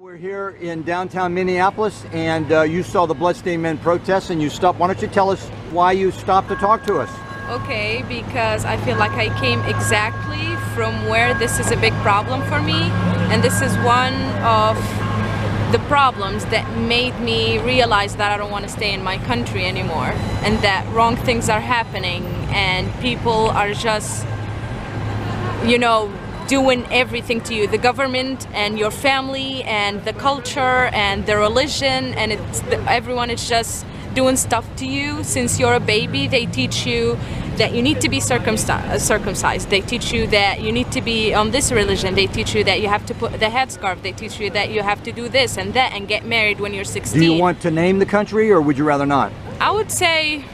We're here in downtown Minneapolis, and you saw the Bloodstained Men protest, and you stopped. Why don't you tell us why you stopped to talk to us? Okay, because I feel like I came exactly from where this is a big problem for me, and this is one of the problems that made me realize that I don't want to stay in my country anymore, and that wrong things are happening, and people are just, doing everything to you, the government and your family and the culture and the religion, and everyone is just doing stuff to you since you're a baby. They teach you that you need to be circumcised. They teach you that you need to be on this religion. They teach you that you have to put the headscarf. They teach you that you have to do this and that and get married when you're 16. Do you want to name the country, or would you rather not? I would say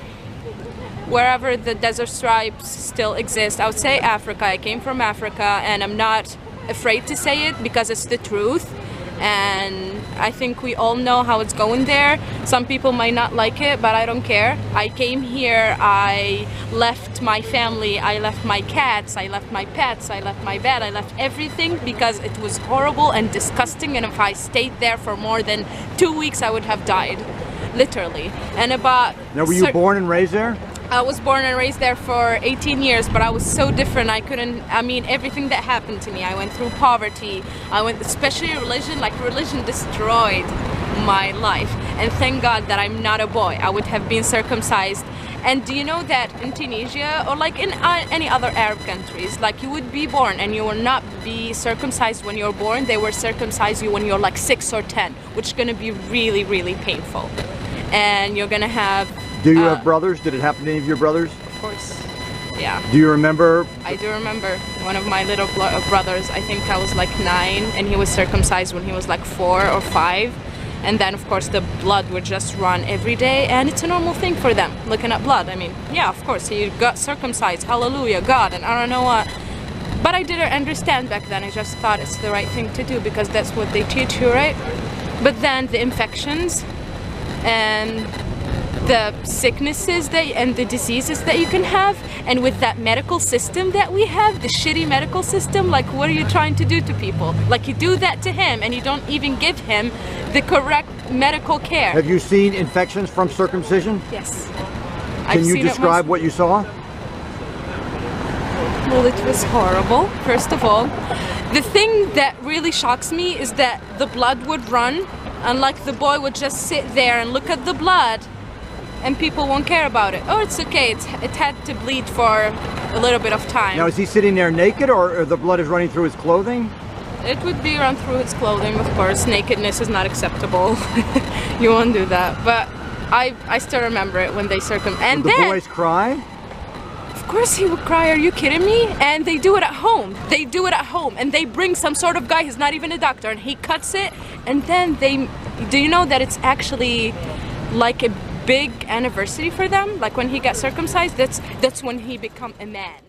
wherever the desert stripes still exist. I would say Africa. I came from Africa, and I'm not afraid to say it because it's the truth, and I think we all know how it's going there. Some people might not like it, but I don't care. I came here, I left my family, I left my cats, I left my pets, I left my bed, I left everything because it was horrible and disgusting, and if I stayed there for more than 2 weeks I would have died, literally. And about... Now, were you born and raised there? I was born and raised there for 18 years, but I was so different. Everything that happened to me, I went through poverty, especially religion, religion destroyed my life. And thank God that I'm not a boy. I would have been circumcised. And do you know that in Tunisia, or in any other Arab countries, you would be born and you will not be circumcised when you're born. They will circumcise you when you're 6 or 10, which is going to be really, really painful. And you're going to have... Do you have brothers? Did it happen to any of your brothers? Of course, yeah. Do you remember? I do remember one of my little brothers. I think I was 9, and he was circumcised when he was 4 or 5. And then, of course, the blood would just run every day, and it's a normal thing for them, looking at blood. Yeah, of course, he got circumcised, hallelujah, God, and I don't know what. But I didn't understand back then. I just thought it's the right thing to do because that's what they teach you, right? But then the infections and the sicknesses and the diseases that you can have, and with that medical system that we have, the shitty medical system, what are you trying to do to people? You do that to him and you don't even give him the correct medical care. Have you seen infections from circumcision? Yes. Can you describe what you saw? Well, it was horrible, first of all. The thing that really shocks me is that the blood would run, and the boy would just sit there and look at the blood, and people won't care about it. Oh, it's okay, it had to bleed for a little bit of time. Now, is he sitting there naked, or the blood is running through his clothing? It would be run through his clothing, of course. Nakedness is not acceptable. You won't do that. But I still remember it when they and Would the boys cry? Of course he would cry, are you kidding me? And they do it at home. They do it at home, and they bring some sort of guy, he's not even a doctor, and he cuts it, and then do you know that it's actually a big anniversary for them? When he got circumcised, that's when he become a man.